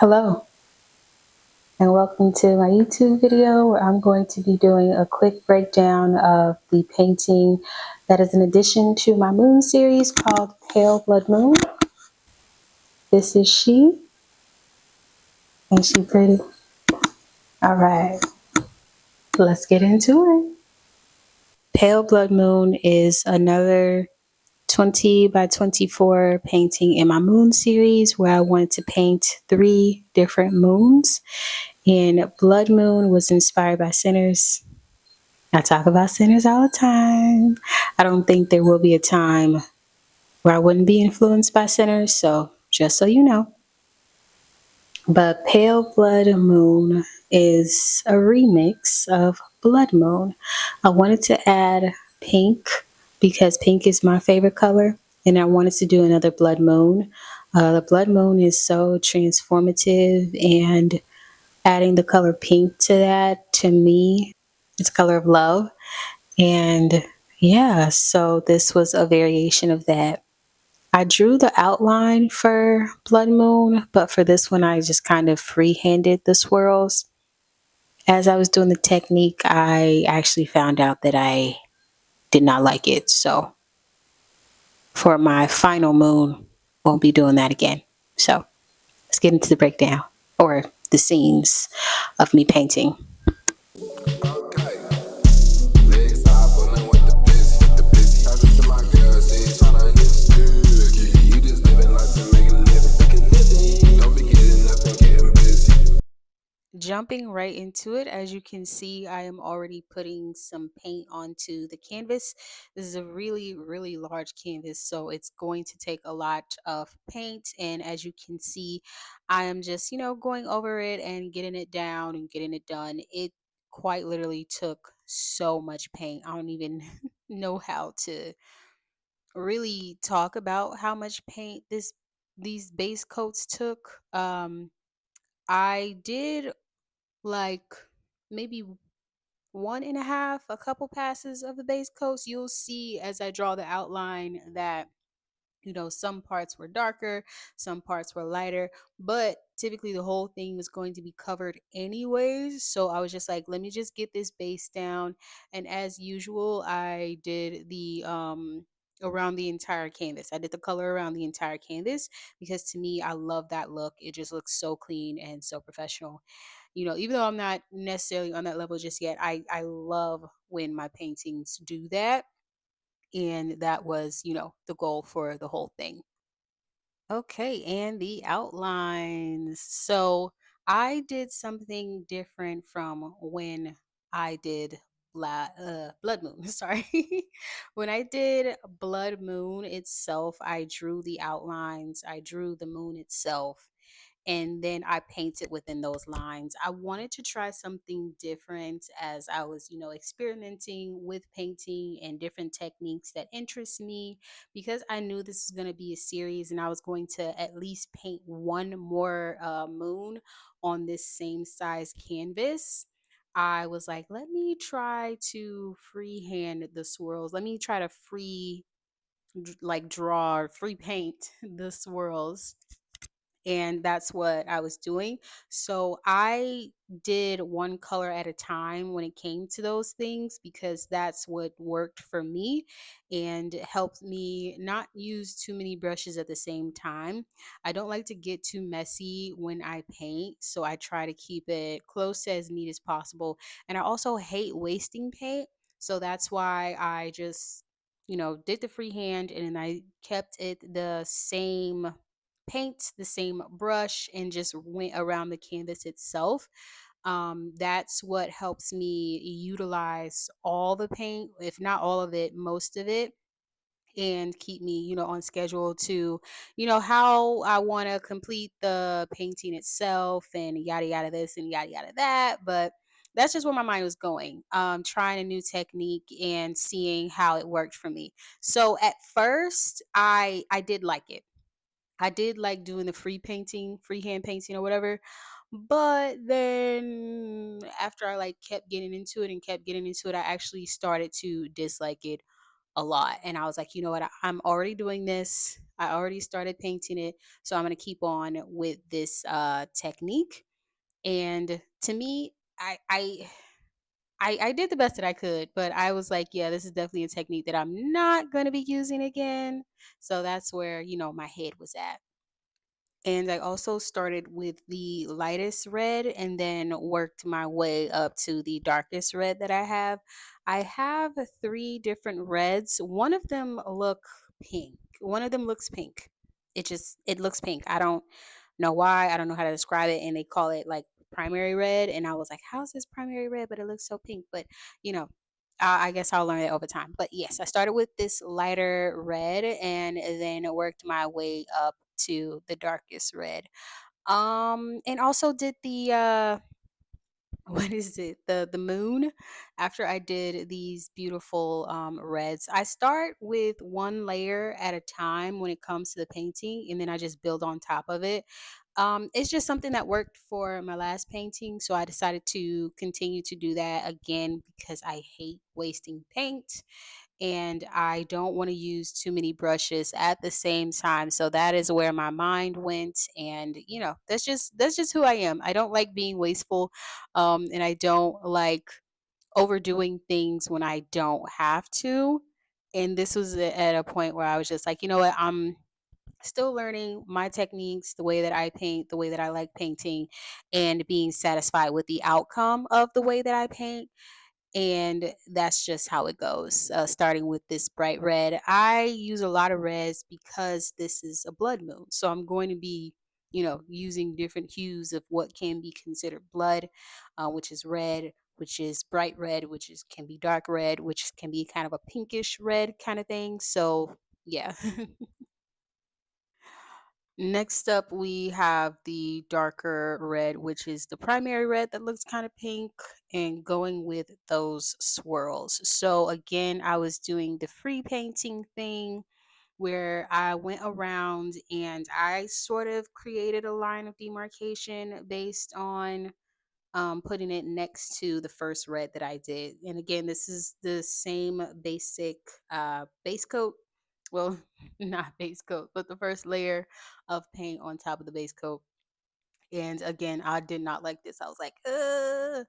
Hello, and welcome to my YouTube video where I'm going to be doing a quick breakdown of the painting that is an addition to my moon series called Pale Blood Moon. This is she. Ain't she pretty? All right, let's get into it. Pale Blood Moon is another 20 by 24 painting in my moon series where I wanted to paint 3 different moons. And Blood Moon was inspired by sinners. I talk about sinners all the time. I don't think there will be a time where I wouldn't be influenced by sinners, so just so you know. But Pale Blood Moon is a remix of Blood Moon. I wanted to add pink because pink is my favorite color, and I wanted to do another Blood Moon. The Blood Moon is so transformative, and adding the color pink to that, to me, it's a color of love. And yeah, so this was a variation of that. I drew the outline for Blood Moon, but for this one, I just kind of free-handed the swirls. As I was doing the technique, I actually found out that I did not like it. So for my final moon, won't be doing that again. So let's get into the breakdown or the scenes of me painting. Jumping right into it, as you can see, I am already putting some paint onto the canvas. This is a really large canvas, so it's going to take a lot of paint. And as you can see, I am just, going over it and getting it down and getting it done. It quite literally took so much paint. I don't even know how to really talk about how much paint these base coats took. I did like maybe one and a half, a couple passes of the base coats. You'll see as I draw the outline that some parts were darker, some parts were lighter, but typically the whole thing was going to be covered anyways. So I was just like, let me just get this base down. And as usual, I did the around the entire canvas. I did the color around the entire canvas because to me, I love that look. It just looks so clean and so professional. Even though I'm not necessarily on that level just yet, I love when my paintings do that. And that was, the goal for the whole thing. Okay, and the outlines. So I did something different from when I did Blood Moon. Sorry. When I did Blood Moon itself, I drew the outlines, I drew the moon itself, and then I painted within those lines. I wanted to try something different as I was, experimenting with painting and different techniques that interest me because I knew this was going to be a series and I was going to at least paint one more moon on this same size canvas. I was like, let me try to freehand the swirls. Let me try to like draw or free paint the swirls, and that's what I was doing. So I did one color at a time when it came to those things because that's what worked for me and helped me not use too many brushes at the same time. I don't like to get too messy when I paint, so I try to keep it close to as neat as possible. And I also hate wasting paint, so that's why I just did the freehand and then I kept it the same paint, the same brush, and just went around the canvas itself. That's what helps me utilize all the paint, if not all of it, most of it, and keep me, on schedule to, how I want to complete the painting itself and yada yada this and yada yada that. But that's just where my mind was going, trying a new technique and seeing how it worked for me. So at first I did like it. I did like doing the freehand painting or whatever. But then after I like kept getting into it and kept getting into it, I actually started to dislike it a lot. And I was like, you know what? I'm already doing this. I already started painting it, so I'm going to keep on with this technique. And to me, I did the best that I could, but I was like, yeah, this is definitely a technique that I'm not going to be using again. So that's where, my head was at. And I also started with the lightest red and then worked my way up to the darkest red that I have. I have three different reds. One of them look pink. One of them looks pink. It looks pink. I don't know why. I don't know how to describe it. And they call it like primary red. And I was like, how's this primary red? But it looks so pink. But you know, I guess I'll learn it over time. But yes, I started with this lighter red and then worked my way up to the darkest red. And also did the what is it? The moon. After I did these beautiful reds, I start with one layer at a time when it comes to the painting, and then I just build on top of it. It's just something that worked for my last painting, so I decided to continue to do that again because I hate wasting paint and I don't want to use too many brushes at the same time. So that is where my mind went, and that's just who I am. I don't like being wasteful, and I don't like overdoing things when I don't have to. And this was at a point where I was just like, you know what, I'm still learning my techniques, the way that I paint, the way that I like painting, and being satisfied with the outcome of the way that I paint. And that's just how it goes. Starting with this bright red, I use a lot of reds because this is a blood moon. So I'm going to be, using different hues of what can be considered blood, which is red, which is bright red, which is can be dark red, which can be kind of a pinkish red kind of thing. So yeah. Next up, we have the darker red, which is the primary red that looks kind of pink, and going with those swirls. So, again, I was doing the free painting thing where I went around and I sort of created a line of demarcation based on putting it next to the first red that I did. And again, this is the same basic base coat. Well, not base coat, but the first layer of paint on top of the base coat. And again, I did not like this. I was like, ugh.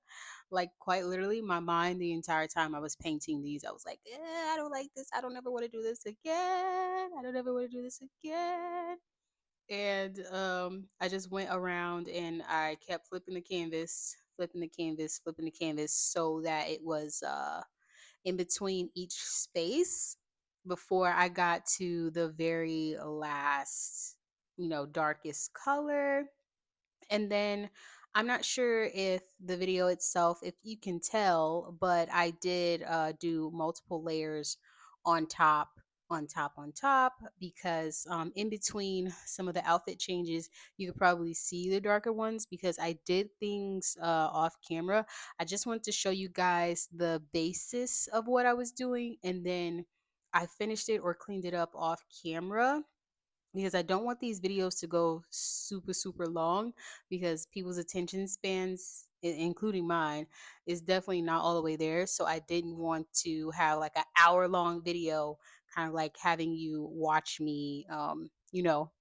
Like quite literally, my mind the entire time I was painting these, I was like, I don't like this. I don't ever want to do this again. I don't ever want to do this again. And I just went around and I kept flipping the canvas, flipping the canvas, flipping the canvas so that it was in between each space before I got to the very last, darkest color. And then I'm not sure if the video itself, if you can tell, but I did do multiple layers on top, on top, on top, because in between some of the outfit changes, you could probably see the darker ones because I did things off camera. I just wanted to show you guys the basis of what I was doing, and then I finished it or cleaned it up off camera because I don't want these videos to go super, super long because people's attention spans, including mine, is definitely not all the way there. So I didn't want to have like an hour long video, kind of like having you watch me,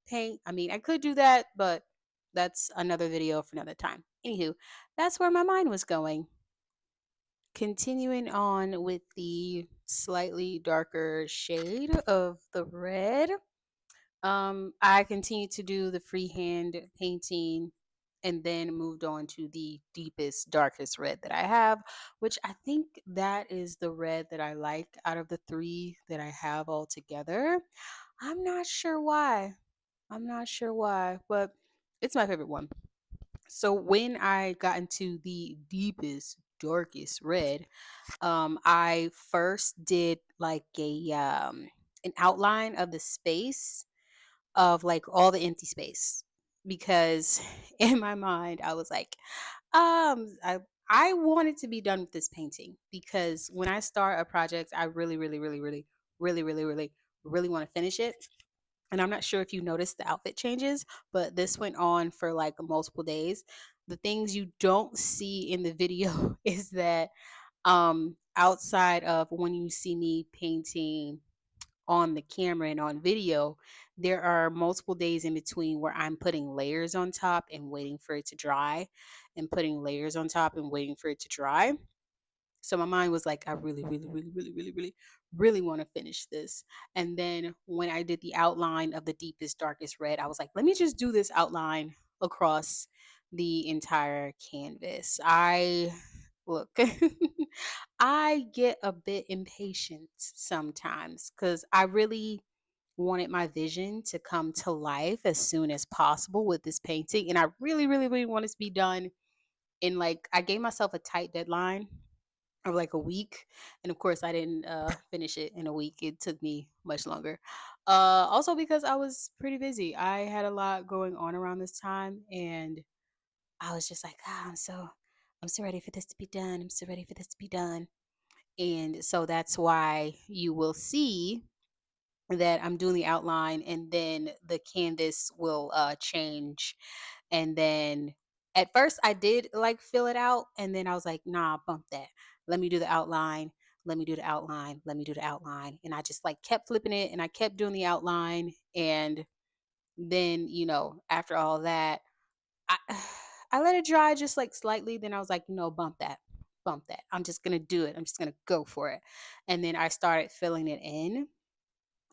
paint. I mean, I could do that, but that's another video for another time. Anywho, that's where my mind was going. Continuing on with the slightly darker shade of the red. I continued to do the freehand painting and then moved on to the deepest, darkest red that I have, which I think that is the red that I like out of the three that I have all together. I'm not sure why. I'm not sure why, but it's my favorite one. So when I got into the deepest, darkest red, I first did like a an outline of the space of like all the empty space because in my mind I was like I wanted to be done with this painting because when I start a project I really want to finish it. And I'm not sure if you noticed the outfit changes, but this went on for like multiple days. The things you don't see in the video is that outside of when you see me painting on the camera and on video, there are multiple days in between where I'm putting layers on top and waiting for it to dry, and putting layers on top and waiting for it to dry. So my mind was like, I really, really, really, really, really, really, really want to finish this. And then when I did the outline of the deepest, darkest red, I was like, let me just do this outline across the entire canvas. I look, I get a bit impatient sometimes because I really wanted my vision to come to life as soon as possible with this painting. And I really, really, really want it to be done in like, I gave myself a tight deadline of like a week, and of course I didn't finish it in a week. It took me much longer, also because I was pretty busy. I had a lot going on around this time, and I was just like, I'm so ready for this to be done. I'm so ready for this to be done. And so that's why you will see that I'm doing the outline, and then the canvas will change. And then at first I did like fill it out, and then I was like, nah, bump that. Let me do the outline. Let me do the outline. Let me do the outline. And I just like kept flipping it, and I kept doing the outline. And then, after all that, I I let it dry just like slightly. Then I was like, bump that. Bump that. I'm just gonna do it. I'm just gonna go for it. And then I started filling it in,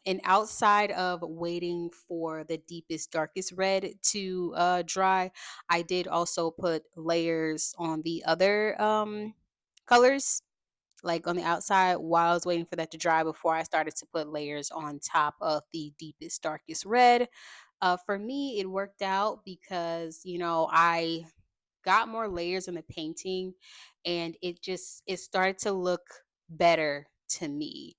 and outside of waiting for the deepest, darkest red to dry, I did also put layers on the other colors, like on the outside, while I was waiting for that to dry before I started to put layers on top of the deepest, darkest red. For me, it worked out because, I got more layers in the painting, and it started to look better to me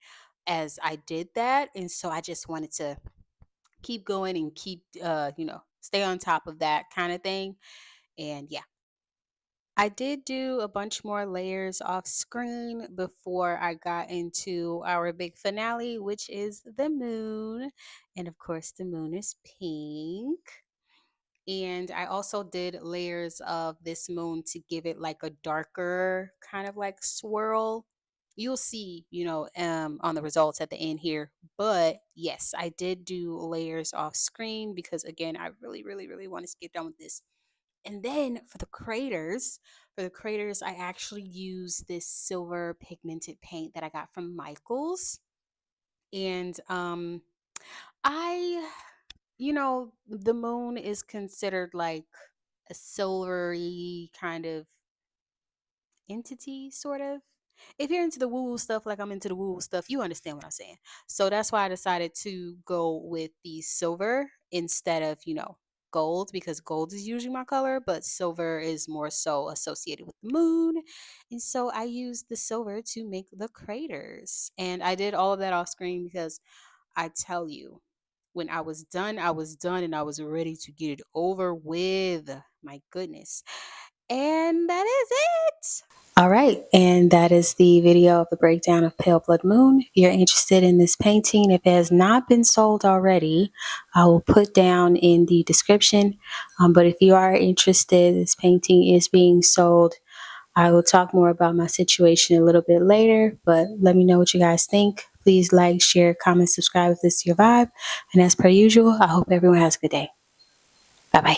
as I did that. And so I just wanted to keep going and keep stay on top of that kind of thing. And yeah, I did do a bunch more layers off screen before I got into our big finale, which is the moon. And of course, the moon is pink. And I also did layers of this moon to give it like a darker kind of like swirl. You'll see, on the results at the end here. But yes, I did do layers off screen because again, I really, really, really wanted to get done with this. And then for the craters, I actually used this silver pigmented paint that I got from Michaels. And I the moon is considered like a silvery kind of entity, sort of. If you're into the woo woo stuff, like I'm into the woo woo stuff, you understand what I'm saying. So that's why I decided to go with the silver instead of, gold, because gold is usually my color, but silver is more so associated with the moon. And so I used the silver to make the craters. And I did all of that off screen because I tell you, when I was done and I was ready to get it over with. My goodness. And that is it. All right, and that is the video of the breakdown of Pale Blood Moon. If you're interested in this painting, if it has not been sold already, I will put down in the description. But if you are interested, this painting is being sold. I will talk more about my situation a little bit later, but let me know what you guys think. Please like, share, comment, subscribe if this is your vibe. And as per usual, I hope everyone has a good day. Bye bye.